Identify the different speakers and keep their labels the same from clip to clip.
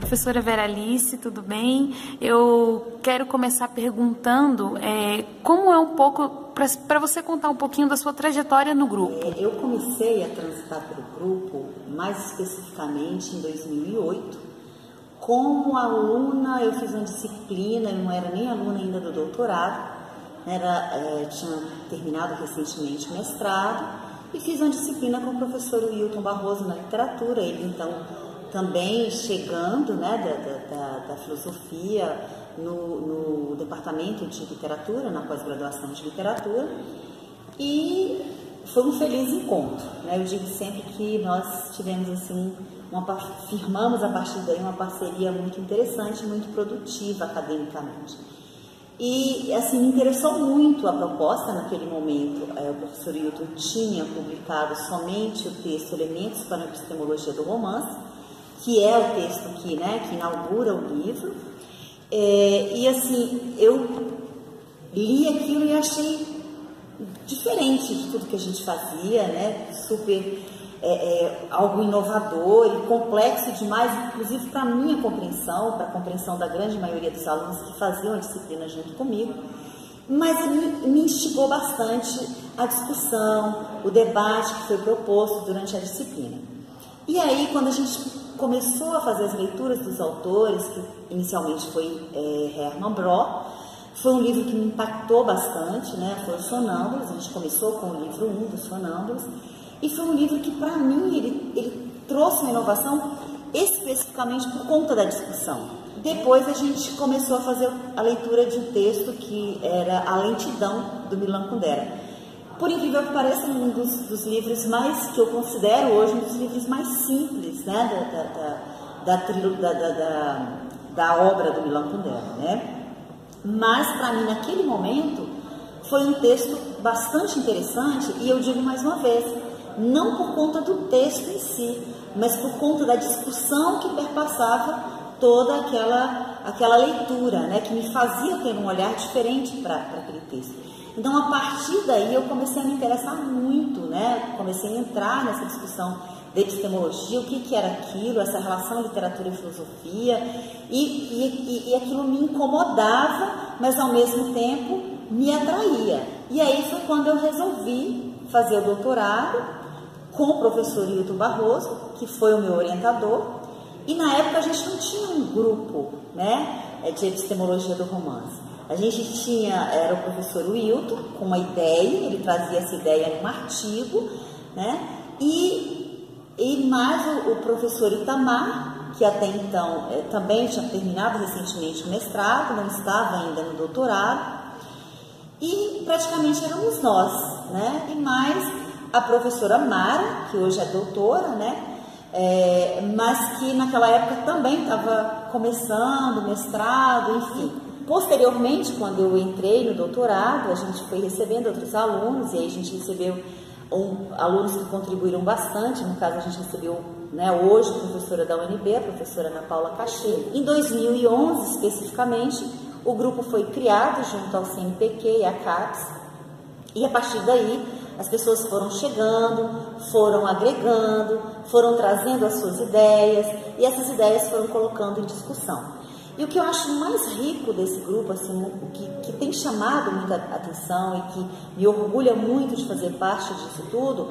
Speaker 1: Professora Vera Alice, tudo bem? Eu quero começar perguntando como é um pouco, para você contar um pouquinho da sua trajetória no grupo.
Speaker 2: Eu comecei a transitar pelo grupo, mais especificamente em 2008. Como aluna, eu fiz uma disciplina, eu não era nem aluna ainda do doutorado, tinha terminado recentemente o mestrado, e fiz uma disciplina com o professor Wilton Barroso na literatura, ele então também chegando da filosofia no departamento de literatura, na pós-graduação de literatura, e foi um feliz encontro. Eu digo sempre que nós tivemos assim, firmamos a partir daí uma parceria muito interessante, muito produtiva academicamente. E assim, me interessou muito a proposta naquele momento. O professor Wilton tinha publicado somente o texto Elementos para a Epistemologia do Romance, que é o texto que inaugura o livro. E assim, eu li aquilo e achei diferente de tudo que a gente fazia, super algo inovador e complexo demais, inclusive para a minha compreensão, para a compreensão da grande maioria dos alunos que faziam a disciplina junto comigo, mas me instigou bastante a discussão, o debate que foi proposto durante a disciplina. E aí, quando a gente começou a fazer as leituras dos autores, que inicialmente foi Hermann Brock, foi um livro que me impactou bastante, foi os Sonâmbulos. A gente começou com o livro 1 dos Sonâmbulos, e foi um livro que, para mim, ele trouxe uma inovação especificamente por conta da discussão. Depois a gente começou a fazer a leitura de um texto que era A Lentidão, do Milan Kundera. Por incrível que pareça, um dos livros mais, que eu considero hoje, um dos livros mais simples da obra do Milan Kundera, Mas, para mim, naquele momento, foi um texto bastante interessante, e eu digo mais uma vez, não por conta do texto em si, mas por conta da discussão que perpassava toda aquela leitura, que me fazia ter um olhar diferente para aquele texto. Então, a partir daí, eu comecei a me interessar muito, comecei a entrar nessa discussão de epistemologia, o que era aquilo, essa relação literatura e filosofia, e aquilo me incomodava, mas ao mesmo tempo me atraía. E aí foi quando eu resolvi fazer o doutorado com o professor Wilton Barroso, que foi o meu orientador, e na época a gente não tinha um grupo de epistemologia do romance. A gente era o professor Wilton com uma ideia, ele trazia essa ideia num artigo, e mais o professor Itamar, que até então também tinha terminado recentemente o mestrado, não estava ainda no doutorado, e praticamente éramos nós, e mais a professora Mara, que hoje é doutora, mas que naquela época também estava começando o mestrado, enfim. Posteriormente, quando eu entrei no doutorado, a gente foi recebendo outros alunos, e aí a gente recebeu alunos que contribuíram bastante. No caso, a gente recebeu hoje a professora da UNB, a professora Ana Paula Cacheiro. Em 2011, especificamente, o grupo foi criado junto ao CNPq e à CAPES, e a partir daí as pessoas foram chegando, foram agregando, foram trazendo as suas ideias, e essas ideias foram colocando em discussão. E o que eu acho mais rico desse grupo, assim, o que tem chamado muita atenção e que me orgulha muito de fazer parte disso tudo,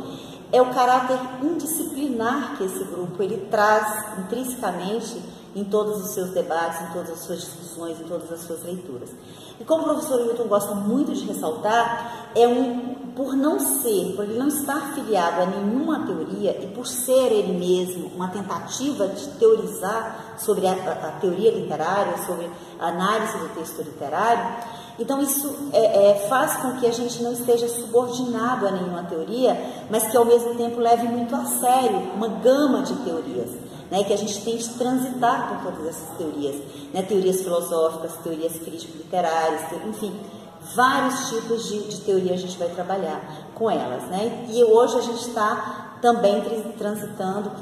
Speaker 2: é o caráter indisciplinar que esse grupo ele traz intrinsecamente em todos os seus debates, em todas as suas discussões, em todas as suas leituras. E como o professor Wilton gosta muito de ressaltar, por ele não estar filiado a nenhuma teoria e por ser ele mesmo uma tentativa de teorizar sobre a teoria literária, sobre a análise do texto literário, então isso faz com que a gente não esteja subordinado a nenhuma teoria, mas que ao mesmo tempo leve muito a sério uma gama de teorias, que a gente tem de transitar por todas essas teorias, teorias filosóficas, teorias crítico-literárias, enfim, vários tipos de teoria a gente vai trabalhar com elas, E hoje a gente está também transitando,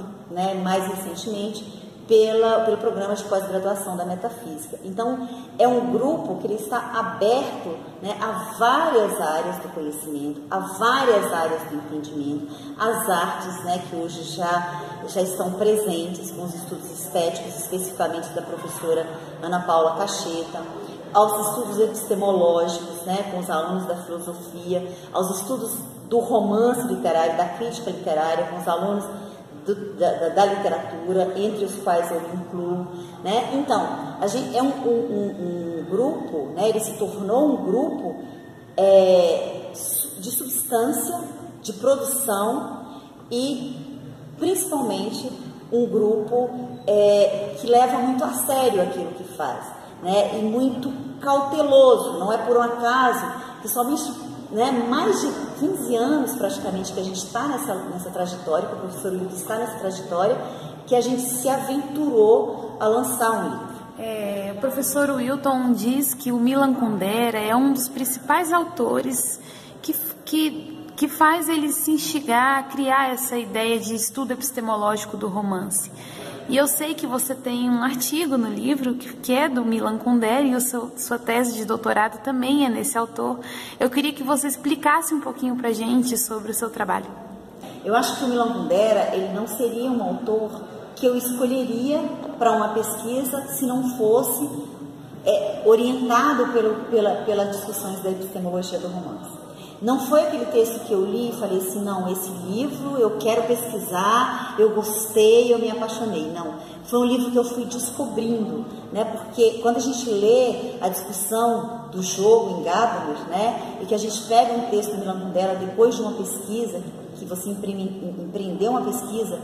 Speaker 2: mais recentemente, pelo programa de pós-graduação da metafísica. Então, é um grupo que ele está aberto, né, a várias áreas do conhecimento, a várias áreas do entendimento, as artes, né, que hoje já estão presentes com os estudos estéticos, especificamente da professora Ana Paula Cacheta, aos estudos epistemológicos, né, com os alunos da filosofia, aos estudos do romance literário, da crítica literária, com os alunos da literatura, entre os quais eu me incluo, né? Então, a gente é um grupo, né? Ele se tornou um grupo de substância, de produção e, principalmente, um grupo que leva muito a sério aquilo que faz, né? E muito cauteloso. Não é por um acaso que somente, né, mais de 15 anos praticamente que a gente está nessa trajetória, que o professor Wilton está nessa trajetória, que a gente se aventurou a lançar um livro.
Speaker 1: O professor Wilton diz que o Milan Kundera é um dos principais autores que faz ele se instigar a criar essa ideia de estudo epistemológico do romance. E eu sei que você tem um artigo no livro que é do Milan Kundera e sua tese de doutorado também é nesse autor. Eu queria que você explicasse um pouquinho para a gente sobre o seu trabalho.
Speaker 2: Eu acho que o Milan Kundera, ele não seria um autor que eu escolheria para uma pesquisa se não fosse orientado pelas discussões da epistemologia do romance. Não foi aquele texto que eu li e falei assim, não, esse livro eu quero pesquisar, eu gostei, eu me apaixonei. Não, foi um livro que eu fui descobrindo, né? Porque quando a gente lê a discussão do jogo em Gadamer, né? E que a gente pega um texto do Milan Kundera depois de uma pesquisa, que você empreendeu uma pesquisa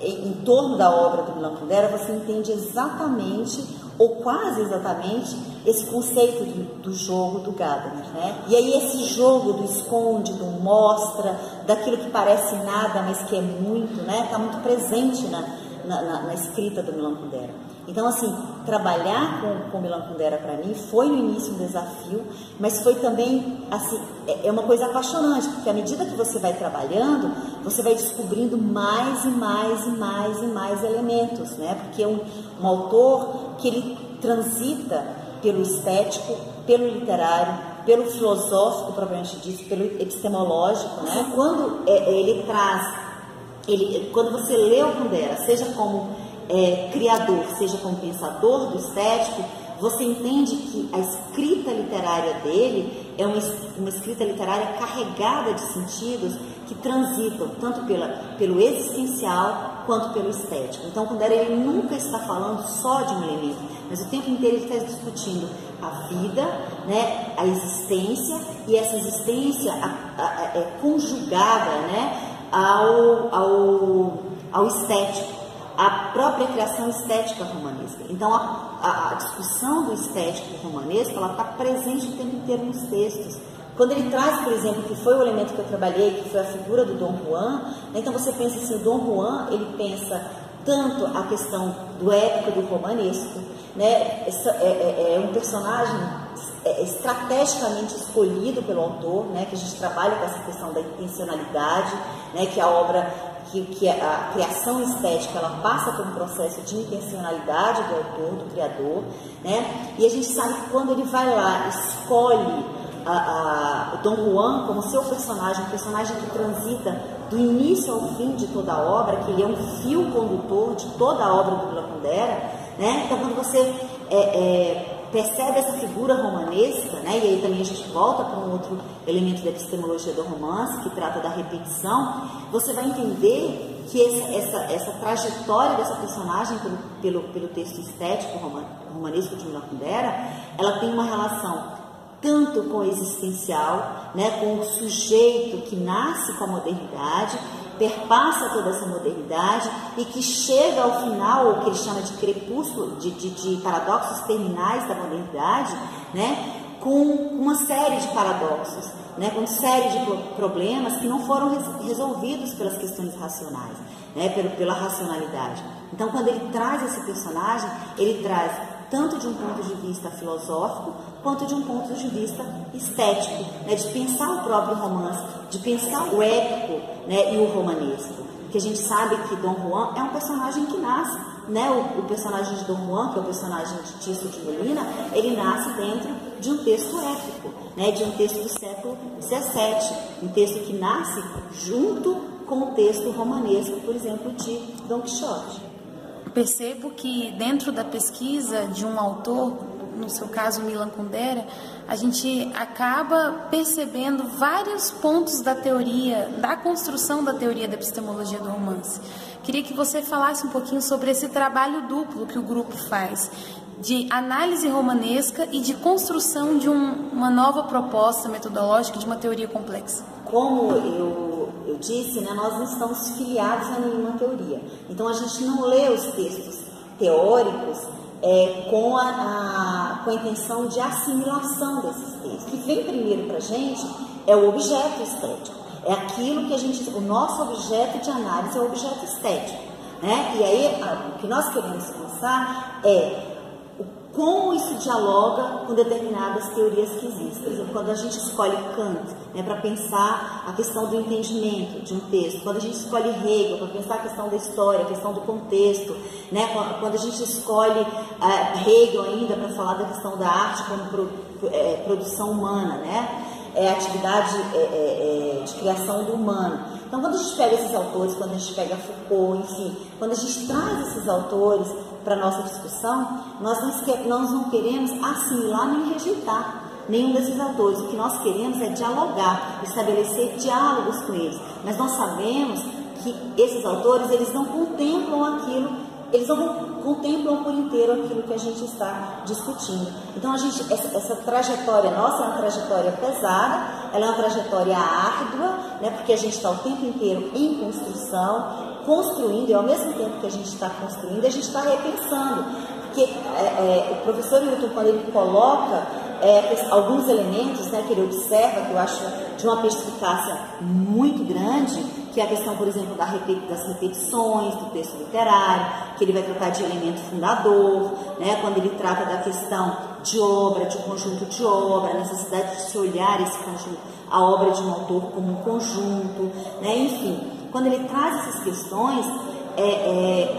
Speaker 2: em torno da obra do Milan Kundera, você entende exatamente, ou quase exatamente, esse conceito do jogo do Gadamer, né? E aí esse jogo do esconde, do mostra, daquilo que parece nada, mas que é muito, né? Está muito presente na escrita do Milan Kundera. Então, assim, trabalhar com o Milan Kundera para mim foi no início um desafio, mas foi também, assim, é uma coisa apaixonante, porque à medida que você vai trabalhando, você vai descobrindo mais e mais e mais e mais elementos, né? Porque é um autor que ele transita pelo estético, pelo literário, pelo filosófico, propriamente dito, pelo epistemológico, né? Quando ele traz, quando você lê o Kundera, seja como criador, seja como pensador do estético, você entende que a escrita literária dele é uma escrita literária carregada de sentidos que transitam tanto pelo existencial quanto pelo estético. Então, Kundera, ele nunca está falando só de um elemento, mas o tempo inteiro ele está discutindo a vida, né, a existência, e essa existência é conjugada, né, ao estético, a própria criação estética romanesca. Então, a discussão do estético romanesco, ela está presente o tempo inteiro nos textos. Quando ele traz, por exemplo, que foi o elemento que eu trabalhei, que foi a figura do Dom Juan, né, então você pensa assim, o Dom Juan, ele pensa tanto a questão do épico e do romanesco, né, é um personagem estrategicamente escolhido pelo autor, né, que a gente trabalha com essa questão da intencionalidade, né, que a obra, que a criação estética, ela passa por um processo de intencionalidade do autor, do criador, né, e a gente sabe que quando ele vai lá, escolhe o Dom Juan como seu personagem, um personagem que transita do início ao fim de toda a obra, que ele é um fio condutor de toda a obra do Milan Kundera, né, então quando você percebe essa figura romanesca, né? E aí também a gente volta para um outro elemento da epistemologia do romance, que trata da repetição, você vai entender que essa trajetória dessa personagem pelo texto estético romanesco de Milan Kundera, ela tem uma relação tanto com o existencial, né? Com o sujeito que nasce com a modernidade, perpassa toda essa modernidade e que chega ao final, o que ele chama de crepúsculo, de paradoxos terminais da modernidade, né, com uma série de paradoxos, né, com uma série de problemas que não foram resolvidos pelas questões racionais, né, pela racionalidade. Então, quando ele traz esse personagem, ele traz tanto de um ponto de vista filosófico, quanto de um ponto de vista estético, né, de pensar o próprio romance, de pensar o épico, né, e o romanesco. Porque a gente sabe que Dom Juan é um personagem que nasce né, o personagem de Dom Juan, que é o personagem de Tirso de Molina, ele nasce dentro de um texto épico, né, de um texto do século XVII, um texto que nasce junto com o texto romanesco, por exemplo, de Dom Quixote.
Speaker 1: Percebo que dentro da pesquisa de um autor, no seu caso Milan Kundera, a gente acaba percebendo vários pontos da teoria, da construção da teoria da epistemologia do romance. Queria que você falasse um pouquinho sobre esse trabalho duplo que o grupo faz, de análise romanesca e de construção de uma nova proposta metodológica de uma teoria complexa.
Speaker 2: Como eu disse, né, nós não estamos filiados a nenhuma teoria. Então a gente não lê os textos teóricos com a intenção de assimilação desses textos. O que vem primeiro para a gente é o objeto estético. É aquilo que o nosso objeto de análise é o objeto estético, né? E aí o que nós queremos pensar é como isso dialoga com determinadas teorias que existem. Por exemplo, quando a gente escolhe Kant, né, para pensar a questão do entendimento de um texto, quando a gente escolhe Hegel para pensar a questão da história, a questão do contexto, né, quando a gente escolhe Hegel ainda para falar da questão da arte como produção humana, né, atividade de criação do humano. Então, quando a gente pega esses autores, quando a gente pega Foucault, enfim, quando a gente traz esses autores para a nossa discussão, nós não queremos assimilar nem rejeitar nenhum desses autores. O que nós queremos é dialogar, estabelecer diálogos com eles. Mas nós sabemos que esses autores, eles não contemplam aquilo, eles não contemplam por inteiro aquilo que a gente está discutindo. Então, essa trajetória nossa é uma trajetória pesada, ela é uma trajetória árdua, né, porque a gente está o tempo inteiro em construção, construindo, e ao mesmo tempo que a gente está construindo, a gente está repensando. Porque o professor Hilton, quando ele coloca alguns elementos, né, que ele observa, que eu acho de uma perspicácia muito grande, que é a questão, por exemplo, das repetições do texto literário, que ele vai tratar de elemento fundador, né, quando ele trata da questão de obra, de um conjunto de obra, a necessidade de se olhar esse conjunto, a obra de um autor como um conjunto, né, enfim. Quando ele traz essas questões,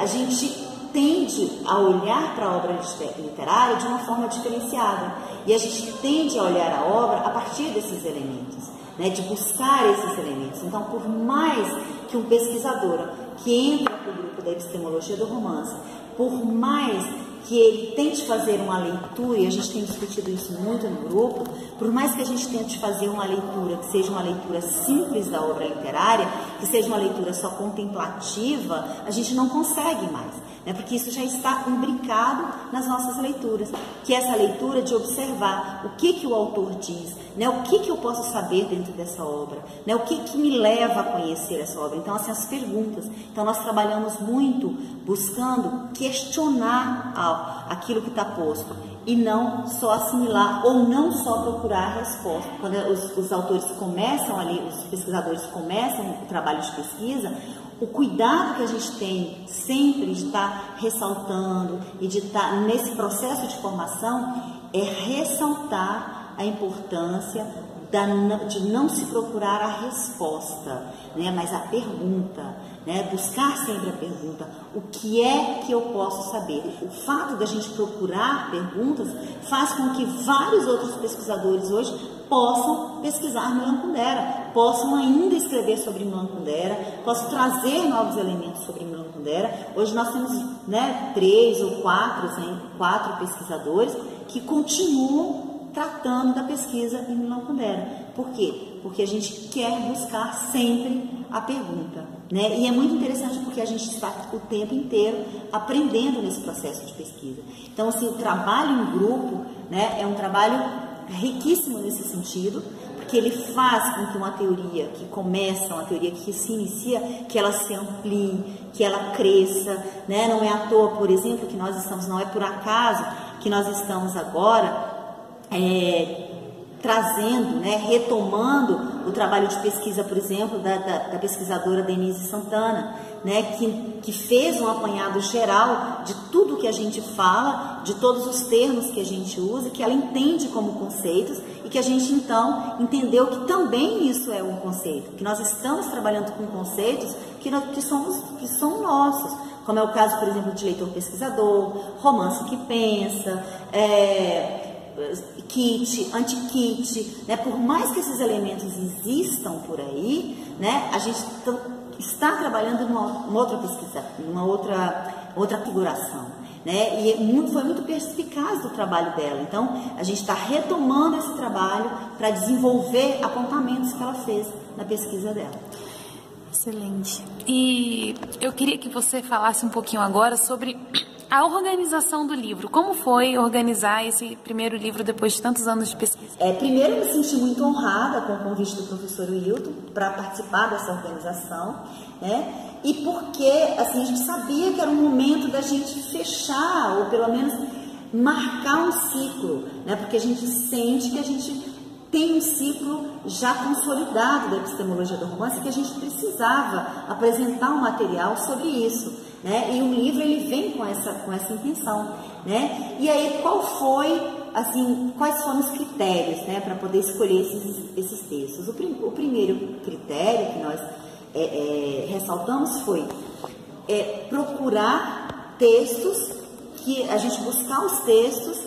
Speaker 2: a gente tende a olhar para a obra literária de uma forma diferenciada. E a gente tende a olhar a obra a partir desses elementos, né, de buscar esses elementos. Então, por mais que um pesquisador que entra para o grupo da epistemologia do romance, por mais que ele tente fazer uma leitura, e a gente tem discutido isso muito no grupo, por mais que a gente tente fazer uma leitura que seja uma leitura simples da obra literária, que seja uma leitura só contemplativa, a gente não consegue mais, né? Porque isso já está imbricado nas nossas leituras, que é essa leitura de observar o que o autor diz, né? O que eu posso saber dentro dessa obra, né? O que me leva a conhecer essa obra. Então, assim, as perguntas. Então, nós trabalhamos muito buscando questionar aquilo que está posto e não só assimilar ou não só procurar a resposta. Quando os autores começam ali, os pesquisadores começam o trabalho de pesquisa, o cuidado que a gente tem sempre de estar ressaltando e de estar nesse processo de formação é ressaltar a importância de não se procurar a resposta, né, mas a pergunta, né, buscar sempre a pergunta, o que é que eu posso saber? O fato da gente procurar perguntas faz com que vários outros pesquisadores hoje possam pesquisar Milan Kundera, possam ainda escrever sobre Milan Kundera, possam trazer novos elementos sobre Milan Kundera. Hoje nós temos, né, 3 ou 4 pesquisadores que continuam tratando da pesquisa em Milan Kundera. Por quê? Porque a gente quer buscar sempre a pergunta, né? E é muito interessante porque a gente está o tempo inteiro aprendendo nesse processo de pesquisa. Então, assim, o trabalho em grupo, né, é um trabalho riquíssimo nesse sentido, porque ele faz com que uma teoria que começa, uma teoria que se inicia, que ela se amplie, que ela cresça, né? Não é à toa, por exemplo, que nós estamos, não é por acaso que nós estamos agora trazendo, né, retomando o trabalho de pesquisa, por exemplo, da pesquisadora Denise Santana, né, que fez um apanhado geral de tudo que a gente fala, de todos os termos que a gente usa, que ela entende como conceitos e que a gente, então, entendeu que também isso é um conceito, que nós estamos trabalhando com conceitos que são nossos, como é o caso, por exemplo, de Leitor Pesquisador, Romance que Pensa, kit, anti-kit, né? Por mais que esses elementos existam por aí, né? A gente está trabalhando numa outra pesquisa, numa outra figuração, né? E foi muito perspicaz do trabalho dela. Então, a gente está retomando esse trabalho para desenvolver apontamentos que ela fez na pesquisa dela.
Speaker 1: Excelente. E eu queria que você falasse um pouquinho agora sobre a organização do livro. Como foi organizar esse primeiro livro depois de tantos anos de pesquisa?
Speaker 2: Primeiro, eu me senti muito honrada com o convite do professor Wilton para participar dessa organização, né? E porque assim, a gente sabia que era um momento da gente fechar, ou pelo menos marcar um ciclo, né? Porque a gente sente que a gente tem um ciclo já consolidado da epistemologia do romance, que a gente precisava apresentar um material sobre isso, né? E o livro ele vem com essa intenção, né? E aí quais foram os critérios, né, para poder escolher esses textos? O primeiro critério que nós ressaltamos foi procurar textos, que a gente buscar os textos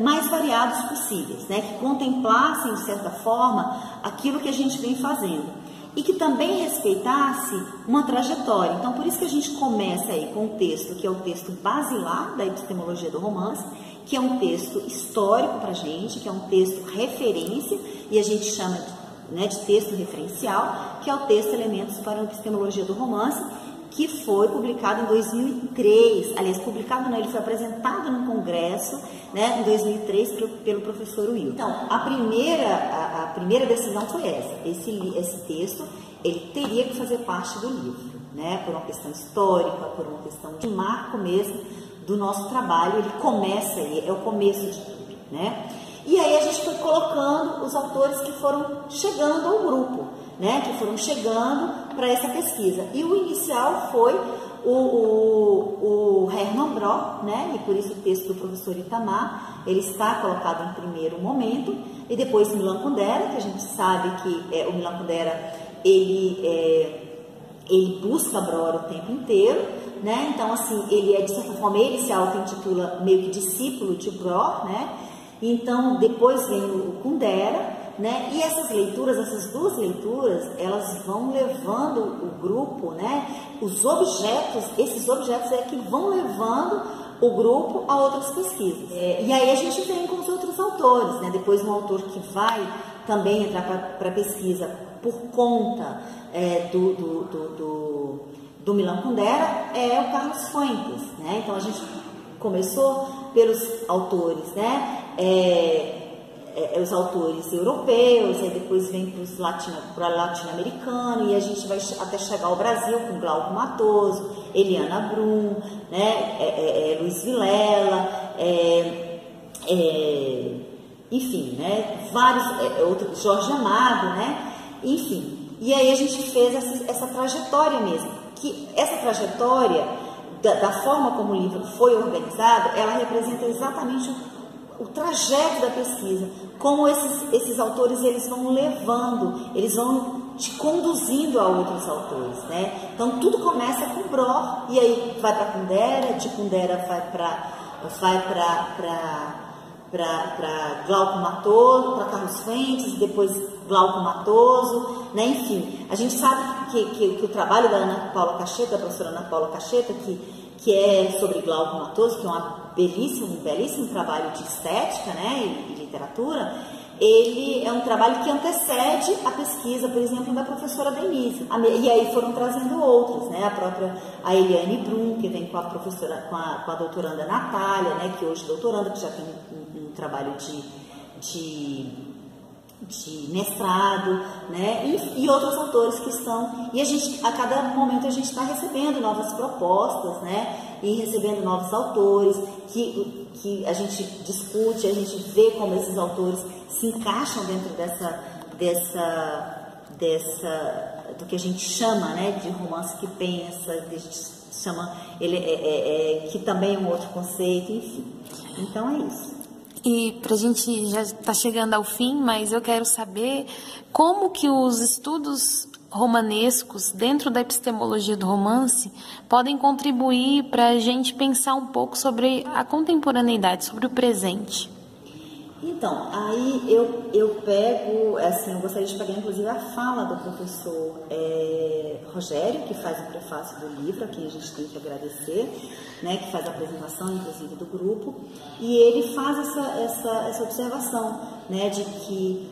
Speaker 2: mais variados possíveis, né? Que contemplassem, de certa forma, aquilo que a gente vem fazendo e que também respeitasse uma trajetória. Então, por isso que a gente começa aí com um texto que é o texto basilar da epistemologia do romance, que é um texto histórico para a gente, que é um texto referência, e a gente chama de texto referencial, que é o texto Elementos para a Epistemologia do Romance, que foi publicado em 2003, aliás, publicado não, ele foi apresentado no congresso, né, em 2003 pelo professor Wilton. Então, a primeira decisão foi essa, esse texto, ele teria que fazer parte do livro, né, por uma questão histórica, por uma questão de marco mesmo do nosso trabalho, ele começa aí, é o começo de tudo, né. E aí a gente foi colocando os autores que foram chegando ao grupo, né, que foram chegando para essa pesquisa. E o inicial foi o Hermann Brock, né, e por isso o texto do professor Itamar, ele está colocado em primeiro momento, e depois Milan Kundera, que a gente sabe que o Milan Kundera, ele busca Breuer o tempo inteiro, né, então assim, ele de certa forma, ele se auto-intitula meio que discípulo de Breuer, né, então depois vem o Kundera, né? E essas duas leituras, elas vão levando o grupo, né? Esses objetos que vão levando o grupo a outras pesquisas. E aí a gente vem com os outros autores, né? Depois um autor que vai também entrar para pesquisa por conta do Milan Kundera é o Carlos Fuentes, né? Então a gente começou pelos autores, né? Os autores europeus, aí depois vem para o latino-americano, e a gente vai até chegar ao Brasil com Glauco Matoso, Eliana Brum, né, Luiz Vilela, enfim, né, vários, Jorge Amado, né, enfim. E aí a gente fez essa trajetória mesmo, que essa trajetória, da forma como o livro foi organizado, ela representa exatamente o trajeto da pesquisa, como esses autores eles vão levando, eles vão te conduzindo a outros autores, né? Então tudo começa com Breuer e aí vai para Kundera, de Kundera vai para Glauco Matoso, para Carlos Fuentes, depois Glauco Matoso, né? Enfim, a gente sabe que o trabalho da Ana Paula Cacheta, da professora Ana Paula Cacheta, que é sobre Glauco Matoso, que é um belíssimo trabalho de estética, né, e literatura, ele é um trabalho que antecede a pesquisa, por exemplo, da professora Denise. E aí foram trazendo outros, né, a Eliane Brum, que vem com a professora, com a doutoranda Natália, né, que hoje é doutoranda, que já tem um trabalho de mestrado, né, e outros autores que estão, e a cada momento a gente está recebendo novas propostas, né, e recebendo novos autores, que a gente discute, a gente vê como esses autores se encaixam dentro do que a gente chama, né, de romance que pensa, que a gente chama, que também é um outro conceito, enfim. Então é isso.
Speaker 1: E para a gente já está chegando ao fim, mas eu quero saber como que os estudos romanescos dentro da epistemologia do romance podem contribuir para a gente pensar um pouco sobre a contemporaneidade, sobre o presente?
Speaker 2: Então, aí eu pego, assim, eu gostaria de pegar inclusive a fala do professor Rogério, que faz o prefácio do livro, a quem a gente tem que agradecer, né, que faz a apresentação, inclusive, do grupo, e ele faz essa observação, né, de que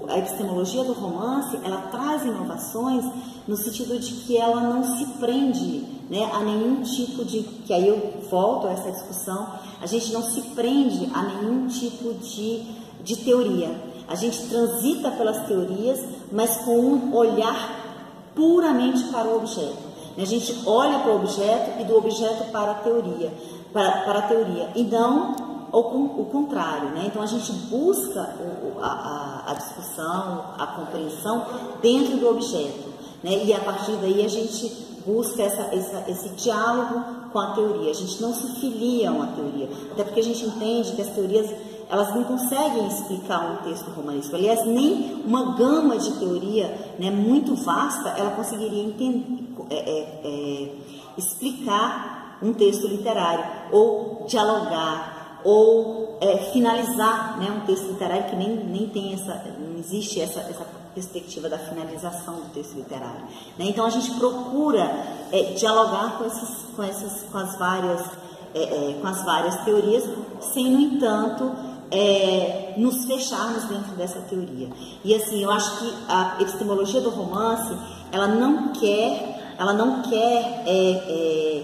Speaker 2: a epistemologia do romance, ela traz inovações no sentido de que ela não se prende, né, a nenhum tipo de, que aí eu volto a essa discussão, a gente não se prende a nenhum tipo de teoria. A gente transita pelas teorias, mas com um olhar puramente para o objeto. A gente olha para o objeto e do objeto para a teoria, e não o contrário, né? Então a gente busca a discussão, a compreensão dentro do objeto, né? E a partir daí a gente busca esse diálogo com a teoria. A gente não se filia a uma teoria, até porque a gente entende que as teorias, elas não conseguem explicar um texto romanesco. Aliás, nem uma gama de teoria, né, muito vasta, ela conseguiria explicar um texto literário, ou dialogar, ou finalizar, né, um texto literário que nem tem não existe essa perspectiva da finalização do texto literário, né? Então a gente procura dialogar com as várias teorias, sem, no entanto, nos fecharmos dentro dessa teoria. E assim, eu acho que a epistemologia do romance, ela não quer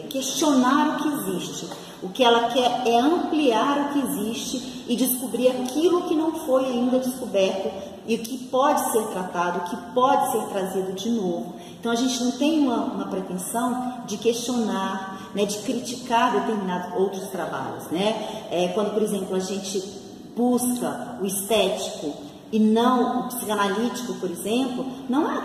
Speaker 2: questionar o que existe. O que ela quer é ampliar o que existe e descobrir aquilo que não foi ainda descoberto e o que pode ser tratado, o que pode ser trazido de novo. Então a gente não tem uma pretensão de questionar, né, de criticar determinados outros trabalhos, né? Quando, por exemplo, a gente busca o estético e não o psicanalítico, por exemplo, não é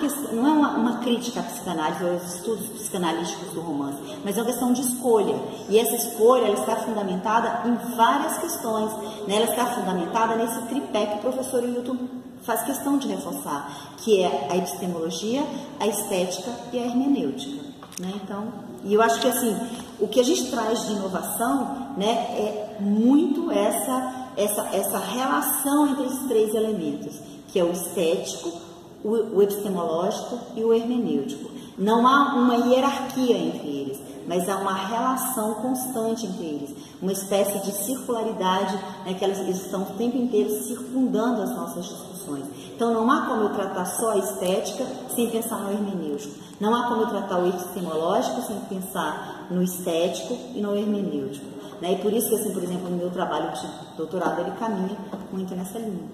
Speaker 2: uma crítica à psicanálise ou aos estudos psicanalíticos do romance, mas é uma questão de escolha. E essa escolha, ela está fundamentada em várias questões, né? Ela está fundamentada nesse tripé que o professor Hilton faz questão de reforçar, que é a epistemologia, a estética e a hermenêutica, né? Então, e eu acho que assim, o que a gente traz de inovação, né, é muito essa relação entre esses três elementos, que é o estético, o epistemológico e o hermenêutico. Não há uma hierarquia entre eles, mas há uma relação constante entre eles, uma espécie de circularidade, né, que eles estão o tempo inteiro circundando as nossas discussões. Então não há como eu tratar só a estética sem pensar no hermenêutico. Não há como eu tratar o epistemológico sem pensar no estético e no hermenêutico. E por isso que, assim, por exemplo, no meu trabalho de doutorado, ele caminha muito nessa linha.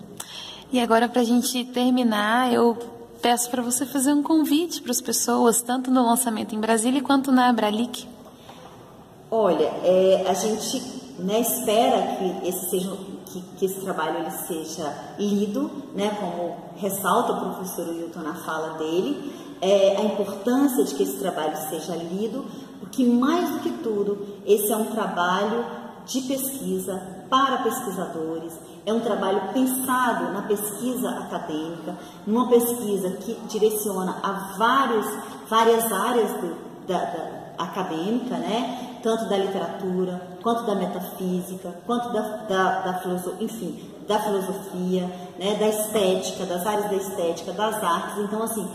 Speaker 1: E agora, para a gente terminar, eu peço para você fazer um convite para as pessoas, tanto no lançamento em Brasília quanto na Abralic.
Speaker 2: Olha, a gente, né, espera que esse trabalho ele seja lido, né, como ressalta o professor Hilton na fala dele, a importância de que esse trabalho seja lido, porque mais do que tudo, esse é um trabalho de pesquisa para pesquisadores, é um trabalho pensado na pesquisa acadêmica, numa pesquisa que direciona a várias áreas da acadêmica, né? Tanto da literatura, quanto da metafísica, quanto da filosofia, enfim, da filosofia, né? Da estética, das áreas da estética, das artes. Então, assim,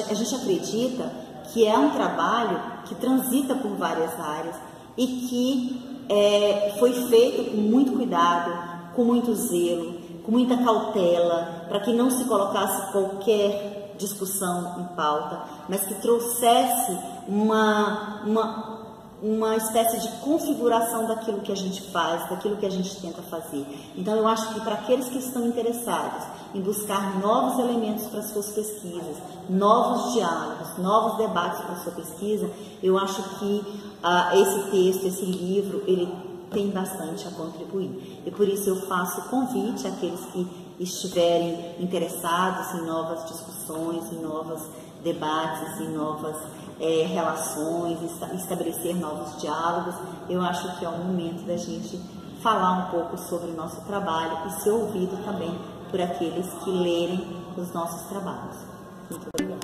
Speaker 2: a gente acredita que é um trabalho que transita por várias áreas e que foi feito com muito cuidado, com muito zelo, com muita cautela, para que não se colocasse qualquer discussão em pauta, mas que trouxesse uma espécie de configuração daquilo que a gente faz, daquilo que a gente tenta fazer. Então, eu acho que para aqueles que estão interessados em buscar novos elementos para suas pesquisas, novos diálogos, novos debates para sua pesquisa, eu acho que esse texto, esse livro, ele tem bastante a contribuir. E por isso eu faço convite àqueles que estiverem interessados em novas discussões, em novos debates, em novas relações, estabelecer novos diálogos. Eu acho que é o momento da gente falar um pouco sobre o nosso trabalho e ser ouvido também por aqueles que lerem os nossos trabalhos. Muito obrigada.